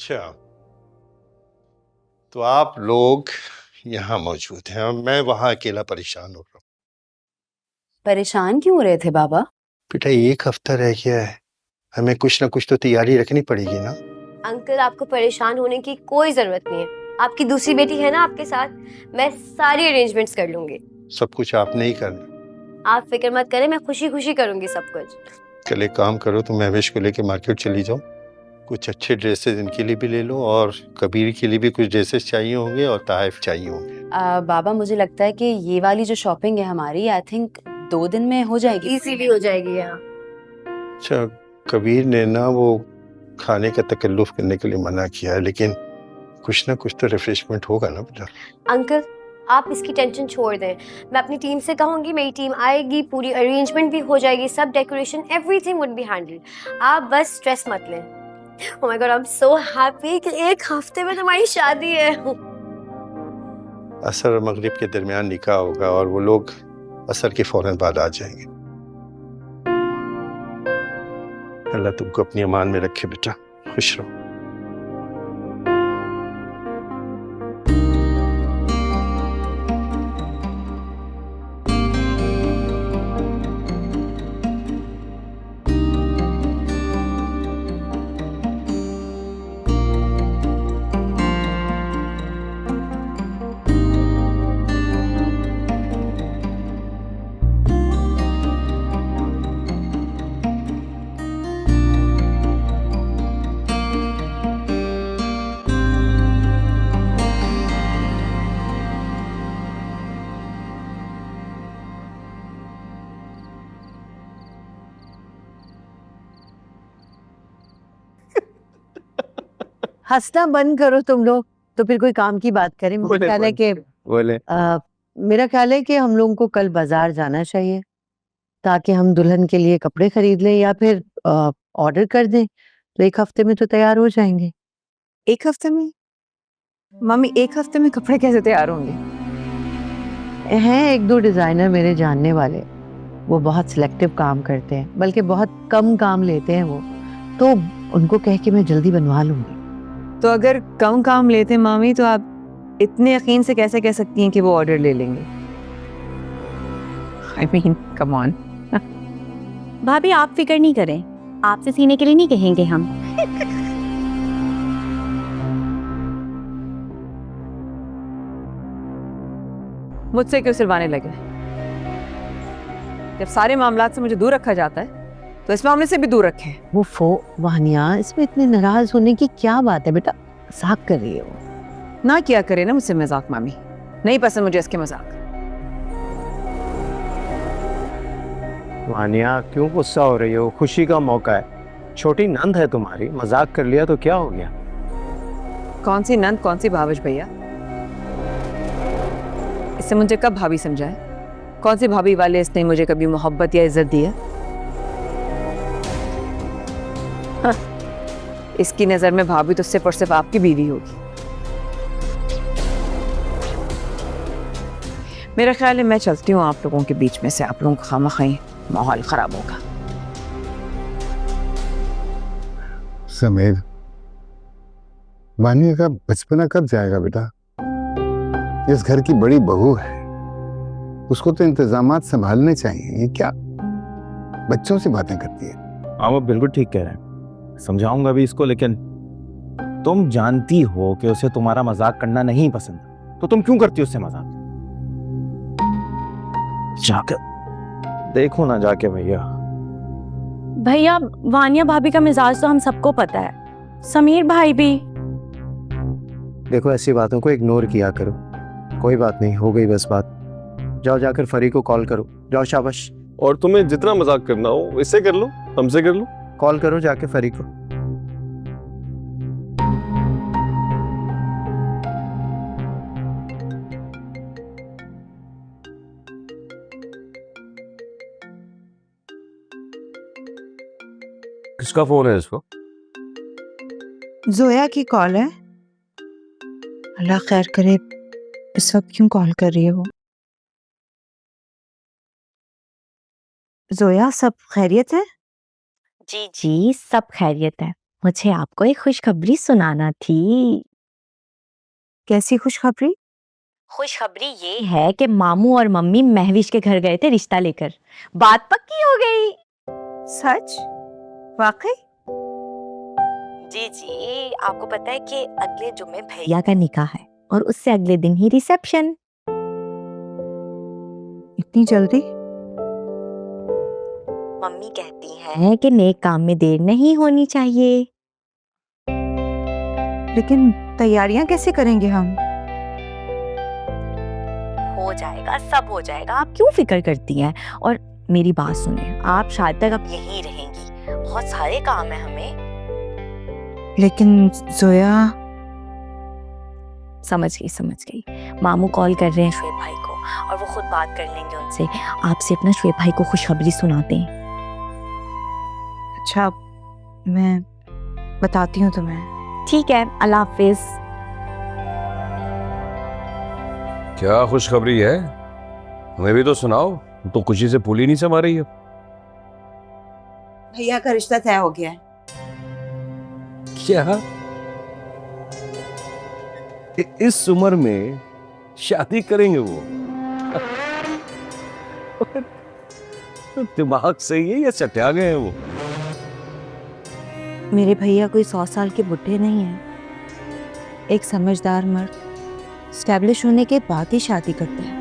अच्छा, तो आप लोग यहाँ मौजूद हैं और मैं वहाँ अकेला परेशान हो रहा हूँ। परेशान क्यों हो रहे थे बाबा? बेटा 1 हफ्ता रह गया है, हमें कुछ ना कुछ तो तैयारी रखनी पड़ेगी ना। अंकल, आपको परेशान होने की कोई जरूरत नहीं है। आपकी दूसरी बेटी है ना आपके साथ, मैं सारी अरेंजमेंट्स कर लूंगी। सब कुछ आपने ही करना। आप फिक्र मत करें, मैं खुशी खुशी करूंगी सब कुछ। कल एक काम करो, तुम महवेश को लेके मार्केट चली जाओ, कुछ अच्छे ड्रेसेस इनके लिए भी ले लो और कबीर के लिए भी कुछ ड्रेसेस चाहिए होंगे और तहफ़ चाहिए होंगे। बाबा मुझे लगता है कि ये वाली जो शॉपिंग है हमारी, आई थिंक 2 दिन में हो जाएगी। इजीली हो जाएगी यहाँ। अच्छा, कबीर ने ना वो खाने का तकल्लुफ़ करने के लिए मना किया है, लेकिन कुछ ना कुछ तो रिफ्रेशमेंट होगा ना बेटा। अंकल, आप इसकी टेंशन छोड़ दें। मैं अपनी टीम से कहूंगी, मेरी टीम आएगी, पूरी अरेंजमेंट भी हो जाएगी, सब decoration everything would be handled. आप बस स्ट्रेस मत लें। Oh my God, I am so happy कि 1 हफ्ते में हमारी शादी है। असर और मगरिब के दरमियान निकाह होगा और वो लोग असर के फौरन बाद आ जाएंगे। अल्लाह तुमको अपनी अमान में रखे बेटा, खुश रहो। हंसना बंद करो तुम लोग, तो फिर कोई काम की बात करें। मेरा ख्याल है कि मेरा ख्याल है कि हम लोगों को कल बाजार जाना चाहिए ताकि हम दुल्हन के लिए कपड़े खरीद लें या फिर ऑर्डर कर दें, तो 1 हफ्ते में तो तैयार हो जाएंगे। 1 हफ्ते में? मम्मी 1 हफ्ते में कपड़े कैसे तैयार होंगे? हैं 1-2 डिजाइनर मेरे जानने वाले, वो बहुत सिलेक्टिव काम करते हैं, बल्कि बहुत कम काम लेते हैं वो, तो उनको कह के मैं जल्दी बनवा लूंगी। तो अगर कम काम लेते हैं मामी, तो आप इतने यकीन से कैसे कह सकती हैं कि वो ऑर्डर ले लेंगे? I mean come on. भाभी आप फिक्र नहीं करें, आपसे सीने के लिए नहीं कहेंगे हम। मुझसे क्यों सिलवाने लगे? जब सारे मामलात से मुझे दूर रखा जाता है, तो इस मामले से भी दूर रखें। वो वानिया, इसमें इतने नाराज होने की क्या बात है बेटा, मजाक कर रही है वो। ना किया करे ना मुझसे मजाक मामी, नहीं पसंद मुझे इसके मजाक। वानिया क्यों गुस्सा हो रही हो? खुशी का मौका है, छोटी नंद है तुम्हारी, मजाक कर लिया तो क्या हो गया? कौन सी नंद, कौन सी भाविश भैया? इससे मुझे कब भाभी समझा है? कौन सी भाभी वाले इसने मुझे कभी मोहब्बत या इज्जत दी है? हाँ, इसकी नजर में भाभी तो सिर्फ और सिर्फ आपकी बीवी होगी। मेरा ख्याल है मैं चलती हूँ आप लोगों के बीच में से, आप लोगों का खामखाई माहौल खराब होगा। समीर, वानिया का बचपना कब जाएगा बेटा? इस घर की बड़ी बहू है, उसको तो इंतजामात संभालने चाहिए। ये क्या बच्चों से बातें करती है? हाँ वो बिल्कुल ठीक कह रहे हैं, समझाऊंगा भी इसको, लेकिन तुम जानती हो कि उसे तुम्हारा मजाक करना नहीं पसंद, तो तुम क्यों करती हो उससे मजाक? जाकर देखो ना जाके भैया। भैया वानिया भाभी का मिजाज तो हम सबको पता है, समीर भाई भी। देखो ऐसी बातों को इग्नोर किया करो, कोई बात नहीं, हो गई बस बात। जाओ जाकर फरी को कॉल करो, जाओ शाबाश। और तुम्हें जितना मजाक करना हो इससे कर लो, हमसे कर लो। कॉल करो जाके फरी को। किसका फोन है इसको? जोया की कॉल है। अल्लाह खैर करे, इस वक्त क्यों कॉल कर रही है वो? जोया सब खैरियत है? जी जी सब खैरियत है। मुझे आपको एक खुशखबरी सुनाना थी। कैसी खुशखबरी? खुशखबरी ये है कि मामू और मम्मी महविश के घर गए थे रिश्ता लेकर, बात पक्की हो गई। सच? वाकई? जी जी, आपको पता है कि अगले जुम्मे भैया का निकाह है और उससे अगले दिन ही रिसेप्शन। इतनी जल्दी? मम्मी कहती हैं कि नेक काम में देर नहीं होनी चाहिए। लेकिन तैयारियां कैसे करेंगे हम? हो जाएगा, सब हो जाएगा, आप क्यों फिक्र करती हैं? और मेरी बात सुने, आप शादी तक अब यहीं रहेंगी, बहुत सारे काम है हमें। लेकिन जोया। समझ गई। मामू कॉल कर रहे हैं शुएब भाई को और वो खुद बात कर लेंगे उनसे। आपसे अपना शुएब भाई को खुशखबरी सुनाते हैं। अच्छा, मैं बताती हूँ तुम्हें। ठीक है, अल्लाह हाफिज। क्या खुशखबरी है? हमें भी तो सुनाओ, तो खुशी से फूली नहीं समा रही है। भैया का रिश्ता तय हो गया है। क्या? इस उम्र में शादी करेंगे वो? दिमाग सही है या चट्या गए हैं वो? मेरे भैया कोई 100 साल के बुढ़े नहीं हैं। एक समझदार मर्द स्टैब्लिश होने के बाद ही शादी करते हैं,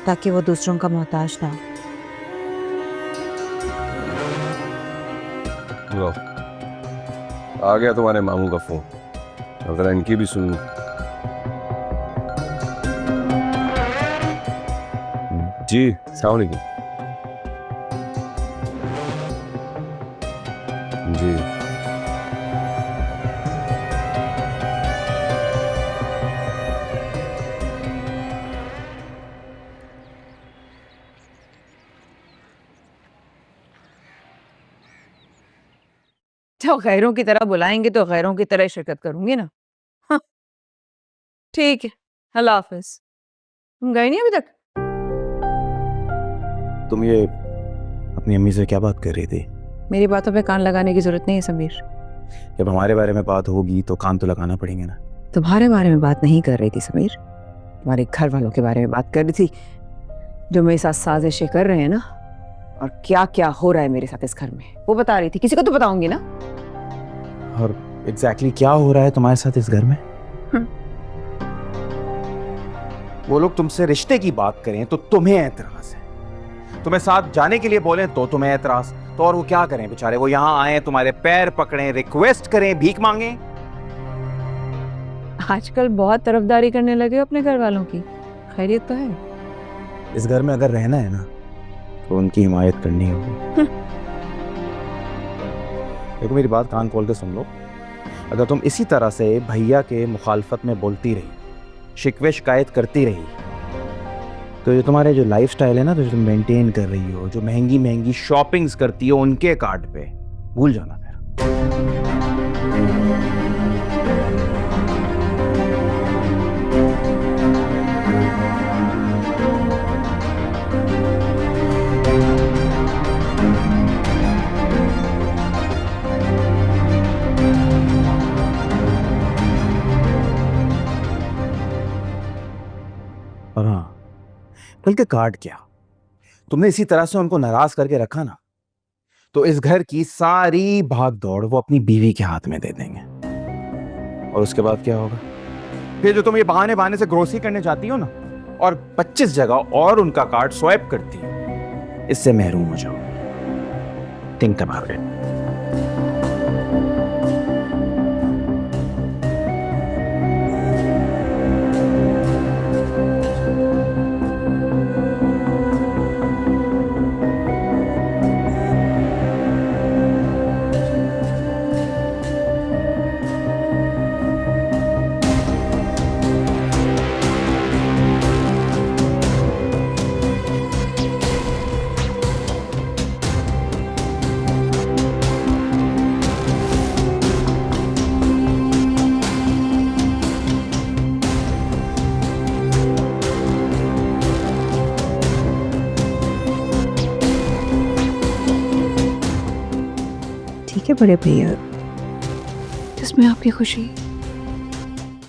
ताकि वो दूसरों का मोहताज ना हो। लो, आ गया तुम्हारे मामू का फोन। अगर इनकी भी सुन। जी, अस्सलाम वालेकुम। जी, तो गैरों की तरह बुलाएंगे तो गैरों की तरह शिरकत करूंगी ना। हाँ, ठीक है, अल्लाह हाफिज। तुम गए नहीं अभी तक? तुम ये अपनी अम्मी से क्या बात कर रही थी? मेरी बातों पे कान लगाने की जरूरत नहीं है समीर। जब हमारे बारे में बात होगी तो कान तो लगाना पड़ेंगे ना। तुम्हारे बारे में बात नहीं कर रही थी समीर, तुम्हारे घर वालों के बारे में बात कर रही थी, जो मेरे साथ साजिशें कर रहे हैं ना, और क्या क्या हो रहा है मेरे साथ इस घर में, वो बता रही थी। किसी को तो बताऊंगी ना। और एग्जैक्टली क्या हो रहा है तुम्हारे साथ इस घर में? वो लोग तुमसे रिश्ते की बात करें तो तुम्हें एतराज है, तुम्हें साथ जाने के लिए बोलें तो तुम्हें एतराज। तो और वो क्या करें बेचारे? वो यहाँ आए, तुम्हारे पैर पकड़ें, रिक्वेस्ट करें, भीख मांगे। आजकल बहुत तरफदारी करने लगे हो अपने घर वालों की। खैरियत तो है? इस घर में अगर रहना है ना तो उनकी हिमायत करनी होगी। देखो, मेरी बात कान खोल के सुन लो। अगर तुम इसी तरह से भैया के मुखालफत में बोलती रही, शिकवे शिकायत करती रही, तो जो तुम्हारे जो लाइफस्टाइल है ना, तो जो तुम मेंटेन कर रही हो, जो महंगी महंगी शॉपिंग्स करती हो उनके कार्ड पे, भूल जाना फिर। और हाँ, बल्कि कार्ड क्या, तुमने इसी तरह से उनको नाराज करके रखा ना, तो इस घर की सारी भाग दौड़ वो अपनी बीवी के हाथ में दे देंगे। और उसके बाद क्या होगा? फिर जो तुम ये बहाने बहाने से ग्रोसरी करने जाती हो ना, और 25 जगह और उनका कार्ड स्वाइप करती हो, इससे महरूम हो जाओ। Think about it. ठीक है बड़े भैया, जिसमें आपकी खुशी